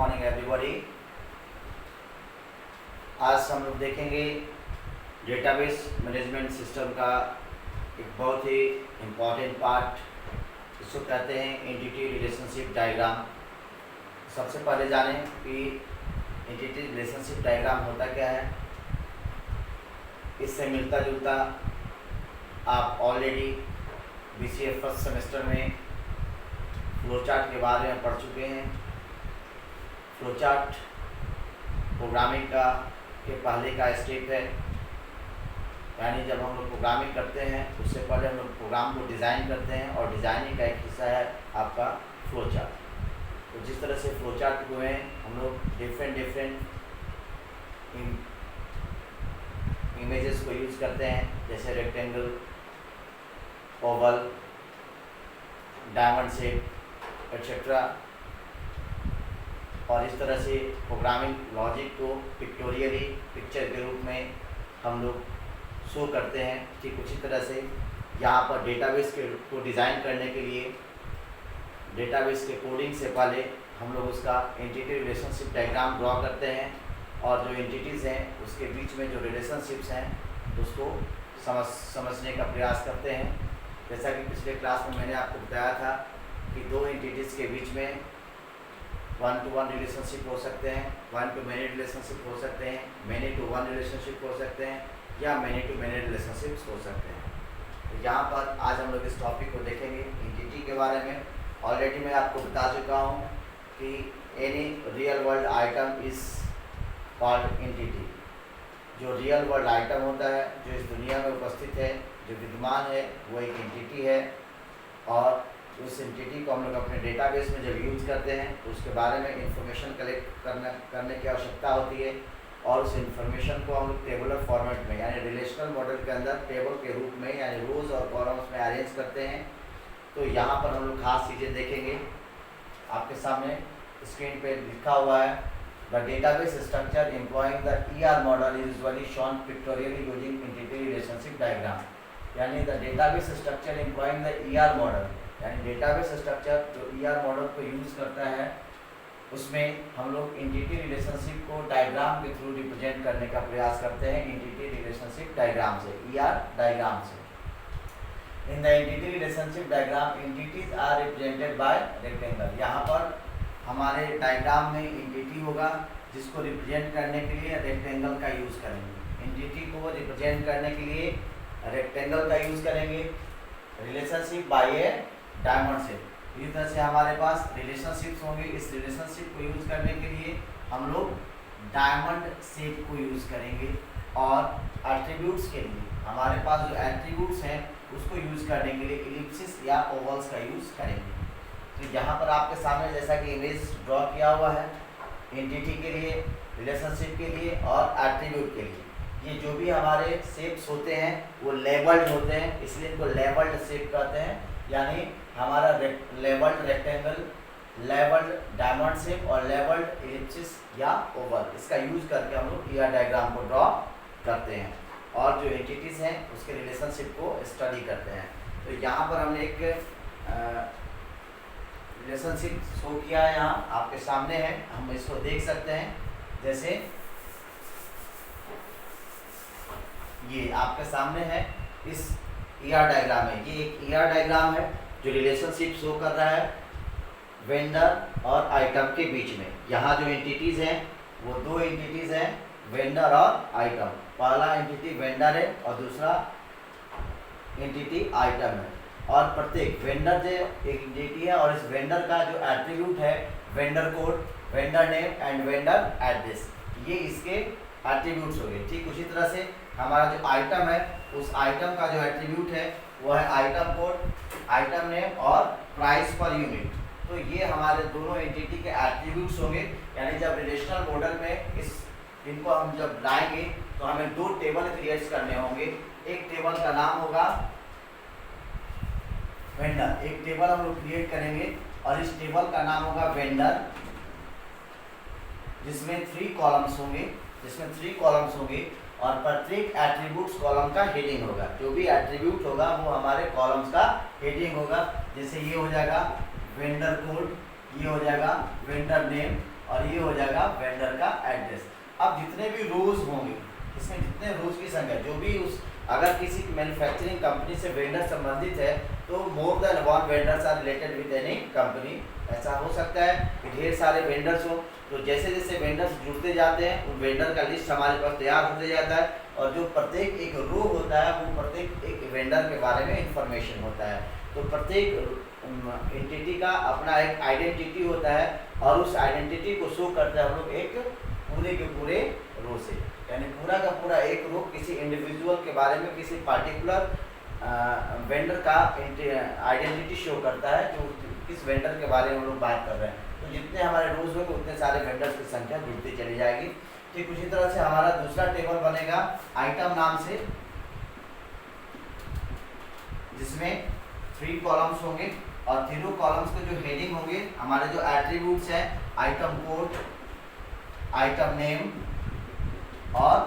Morning everybody. आज हम लोग देखेंगे डेटाबेस मैनेजमेंट सिस्टम का एक बहुत ही इम्पॉर्टेंट पार्ट, इसको कहते हैं एंटिटी रिलेशनशिप डायग्राम। सबसे पहले जानें कि एंटिटी रिलेशनशिप डायग्राम होता क्या है। इससे मिलता जुलता आप ऑलरेडी BCA फर्स्ट सेमेस्टर में फ्लोचार्ट के बारे में पढ़ चुके हैं। फ्लोचार्ट प्रोग्रामिंग का के पहले का स्टेप है, यानी जब हम लोग प्रोग्रामिंग करते हैं उससे पहले हम लोग प्रोग्राम को डिज़ाइन करते हैं और डिज़ाइनिंग का एक हिस्सा है आपका फ्लोचार्ट। तो जिस तरह से फ्लोचार्ट को है हम लोग डिफरेंट इमेजेस को यूज़ करते हैं, जैसे rectangle, Oval, diamond shape etcetera. और इस तरह से प्रोग्रामिंग लॉजिक को पिक्टोरियली पिक्चर के रूप में हम लोग शो करते हैं। ठीक उसी तरह से यहाँ पर डेटाबेस को डिज़ाइन करने के लिए डेटाबेस के कोडिंग से पहले हम लोग उसका एंटिटी रिलेशनशिप डायग्राम ड्रॉ करते हैं और जो एंटिटीज़ हैं उसके बीच में जो रिलेशनशिप्स हैं उसको समझने का प्रयास करते हैं। जैसा कि पिछले क्लास में मैंने आपको बताया था कि दो एंटिटीज़ के बीच में 1-to-1 रिलेशनशिप हो सकते हैं, 1-to-many रिलेशनशिप हो सकते हैं, many-to-one रिलेशनशिप हो सकते हैं या many-to-many रिलेशनशिप्स हो सकते हैं। तो यहाँ पर आज हम लोग इस टॉपिक को देखेंगे एंटिटी के बारे में। ऑलरेडी मैं आपको बता चुका हूँ कि any real world item is called entity. जो रियल वर्ल्ड आइटम होता है, जो इस दुनिया में उपस्थित है, जो विद्यमान है, वो एक एंटिटी है। और उस एंटिटी को हम लोग अपने डेटाबेस में जब यूज़ करते हैं तो उसके बारे में इंफॉर्मेशन कलेक्ट करने की आवश्यकता होती है और उस इंफॉर्मेशन को हम लोग टेबुलर फॉर्मेट में यानी रिलेशनल मॉडल के अंदर टेबल के रूप में यानी रोज और कॉलम्स में अरेंज करते हैं। तो यहाँ पर हम लोग खास चीज़ें देखेंगे। आपके सामने स्क्रीन पे लिखा हुआ है, the database structure employing the ER model is usually shown pictorially using entity relationship diagram. यानी the database structure employing the ER model, यानी डेटाबेस स्ट्रक्चर जो ER मॉडल को यूज़ करता है उसमें हम लोग एंटिटी रिलेशनशिप को डायग्राम के थ्रू रिप्रेजेंट करने का प्रयास करते हैं, एंटिटी रिलेशनशिप डायग्राम से, ER डायग्राम से। In the entity relationship diagram entities are represented by rectangle. यहाँ पर हमारे डायग्राम में एंटिटी होगा जिसको रिप्रेजेंट करने के लिए रेक्टेंगल का यूज़ करेंगे। एंटिटी को रिप्रेजेंट करने के लिए रेक्टेंगल का यूज़ करेंगे। रिलेशनशिप बाय ए डायमंड शेप, इस तरह से हमारे पास रिलेशनशिप्स होंगे। इस रिलेशनशिप को यूज़ करने के लिए हम लोग डायमंड शेप को यूज़ करेंगे। और एट्रीब्यूट्स के लिए हमारे पास जो एट्रीब्यूट्स हैं उसको यूज़ करने के लिए इलिप्सिस या ओवल्स का यूज़ करेंगे। तो यहाँ पर आपके सामने जैसा कि इमेज ड्रॉ किया हुआ है एंटिटी के लिए, रिलेशनशिप के लिए और एट्रीब्यूट के लिए, ये जो भी हमारे शेप्स होते हैं वो लेबल्ड होते हैं, इसलिए इनको लेबल्ड शेप कहते हैं। यानी हमारा labelled rectangle, labelled diamond shape और लेबल्ड इलिप्सिस या ओवल, इसका यूज करके हम लोग ER डायग्राम को ड्रॉ करते हैं और जो एंटिटीज हैं उसके रिलेशनशिप को स्टडी करते हैं। तो यहाँ पर हमने एक रिलेशनशिप शो किया है, यहाँ आपके सामने है, हम इसको देख सकते हैं। जैसे ये आपके सामने है, इस ER डायग्राम है, ये एक ER डायग्राम है जो रिलेशनशिप शो कर रहा है वेंडर और आइटम के बीच में। यहाँ जो एंटिटीज़ हैं वो दो एंटिटीज़ हैं, वेंडर और आइटम। पहला एंटिटी वेंडर है और दूसरा एंटिटी आइटम है। और प्रत्येक वेंडर जो एक एंटिटी है और इस वेंडर का जो एट्रीब्यूट है vendor code, vendor name and vendor address, ये इसके एट्रीब्यूट्स हो गए। ठीक उसी तरह से हमारा जो आइटम है उस आइटम का जो एट्रीब्यूट है वो है आइटम कोड, आइटम नेम और प्राइस पर यूनिट। तो ये हमारे दोनों एंटिटी के एट्रीब्यूट्स होंगे। यानी जब रिलेशनल मॉडल में इनको हम जब लाएंगे तो हमें दो टेबल क्रिएट करने होंगे। एक टेबल का नाम होगा वेंडर, एक टेबल हम लोग क्रिएट करेंगे और इस टेबल का नाम होगा वेंडर, जिसमें 3 कॉलम्स होंगे और प्रत्येक एट्रीब्यूट्स कॉलम का हेडिंग होगा। जो भी एट्रीब्यूट होगा वो हमारे कॉलम्स का हेडिंग होगा। जैसे ये हो जाएगा वेंडर कोड, ये हो जाएगा वेंडर नेम और ये हो जाएगा वेंडर का एड्रेस। अब जितने भी रोज होंगे, इसमें जितने रोज की संख्या, जो भी उस अगर किसी मैन्युफैक्चरिंग कंपनी से वेंडर संबंधित है तो more than one vendors are related with any company. ऐसा हो सकता है कि ढेर सारे वेंडर्स हो, तो जैसे जैसे वेंडर्स जुड़ते जाते हैं उन वेंडर का लिस्ट हमारे पास तैयार होते जाता है, और जो प्रत्येक एक रो होता है वो प्रत्येक एक वेंडर के बारे में इंफॉर्मेशन होता है। तो प्रत्येक एंटिटी का अपना एक आइडेंटिटी होता है, और उस आइडेंटिटी को शो करते हैं हम लोग एक पूरे के पूरे रो से, यानी पूरा का पूरा एक रो किसी इंडिविजुअल के बारे में, किसी पार्टिकुलर वेंडर का आइडेंटिटी शो करता है, जो किस वेंडर के बारे में हम लोग बात कर रहे हैं। तो जितने हमारे रोज होंगे उतने सारे वेंडर्स की संख्या जुड़ती चली जाएगी। ठीक उसी तरह से हमारा दूसरा टेबल बनेगा आइटम नाम से, जिसमें 3 कॉलम्स होंगे, और तीनों कॉलम्स के जो हेडिंग होंगे, हमारे जो एट्रीब्यूट्स हैं, आइटम कोड, आइटम नेम और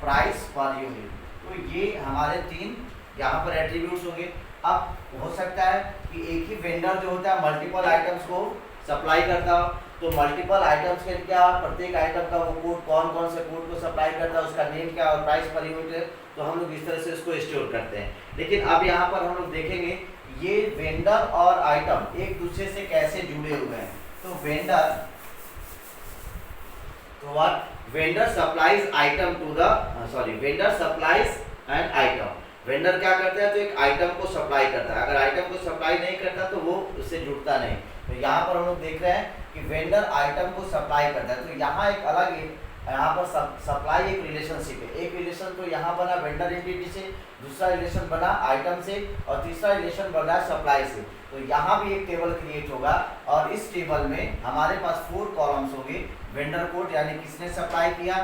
प्राइस पर यूनिट, तो ये हमारे 3 यहाँ पर एट्रीब्यूट्स होंगे। अब हो सकता है कि एक ही वेंडर जो होता है मल्टीपल आइटम्स को सप्लाई करता हो, तो मल्टीपल आइटम्स के क्या प्रत्येक आइटम का वो कोड, कौन कौन से कोड को सप्लाई करता है, उसका नेम क्या और प्राइस पर यूनिट है, तो हम लोग इस तरह से उसको स्टोर करते हैं। लेकिन अब यहाँ पर हम लोग देखेंगे ये वेंडर और आइटम एक दूसरे से कैसे जुड़े हुए हैं। तो वेंडर, तो what vendor supplies item to the vendor supplies an item. Vendor क्या करता है, तो एक आइटम को सप्लाई करता है, अगर आइटम को सप्लाई नहीं करता तो वो उससे जुड़ता नहीं। तो यहाँ पर हम लोग देख रहे हैं कि वेंडर आइटम को सप्लाई करता है, तो यहाँ एक अलग यहाँ पर सप्लाई एक रिलेशनशिप है। एक रिलेशन तो यहाँ बना वेंडर एंटिटी से, दूसरा रिलेशन बना आइटम से, और तीसरा रिलेशन बना सप्लाई से। तो यहाँ भी एक टेबल क्रिएट होगा, और इस टेबल में हमारे पास 4 कॉलम्स होंगे। वेंडर कोड यानी किसने सप्लाई किया,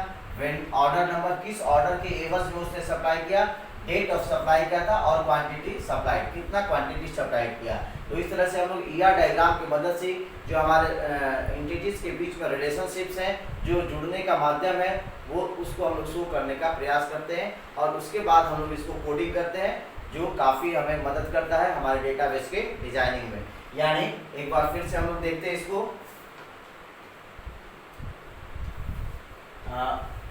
ऑर्डर नंबर, किस ऑर्डर के एवज में उसने सप्लाई किया, डेट ऑफ सप्लाई क्या था, और क्वांटिटी सप्लाई, कितना क्वांटिटी सप्लाई किया। तो इस तरह से हम लोग ईआर डायग्राम की मदद से जो हमारे एंटिटीज के बीच में रिलेशनशिप्स हैं, जो जुड़ने का माध्यम है, वो उसको हम लोग शो करने का प्रयास करते हैं, और उसके बाद हम लोग इसको कोडिंग करते हैं, जो काफ़ी हमें मदद करता है हमारे डेटाबेस के डिजाइनिंग में। यानी एक बार फिर से हम लोग देखते हैं इसको,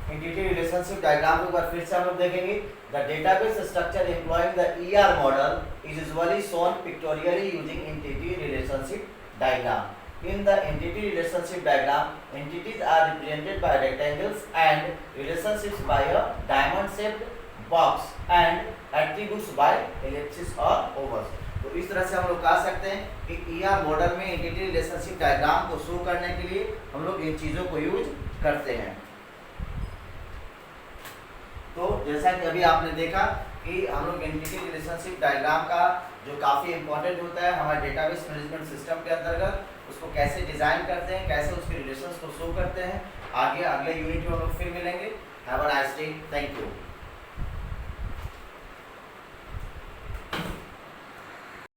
एंटिटी रिलेशनशिप डायग्राम को एक बार फिर से हम लोग देखेंगे। The database structure employing the ER model is usually shown pictorially using entity relationship diagram. In the entity relationship diagram, entities are represented by rectangles and relationships by a diamond-shaped box and attributes by ellipses or ovals. तो इस तरह से हम लोग कह सकते हैं कि ईआर मॉडल में एंटिटी रिलेशनशिप डायग्राम को शो करने के लिए हम लोग इन चीज़ों को यूज करते हैं। तो जैसा कि अभी आपने देखा कि हम लोग एंटिटी रिलेशनशिप डायग्राम का जो काफ़ी इंपॉर्टेंट होता है हमारे डेटाबेस मैनेजमेंट सिस्टम के अंतर्गत, उसको कैसे डिज़ाइन करते हैं, कैसे उसके रिलेशंस को शो करते हैं, आगे अगले यूनिट में हम लोग फिर मिलेंगे। Have a nice day, thank you.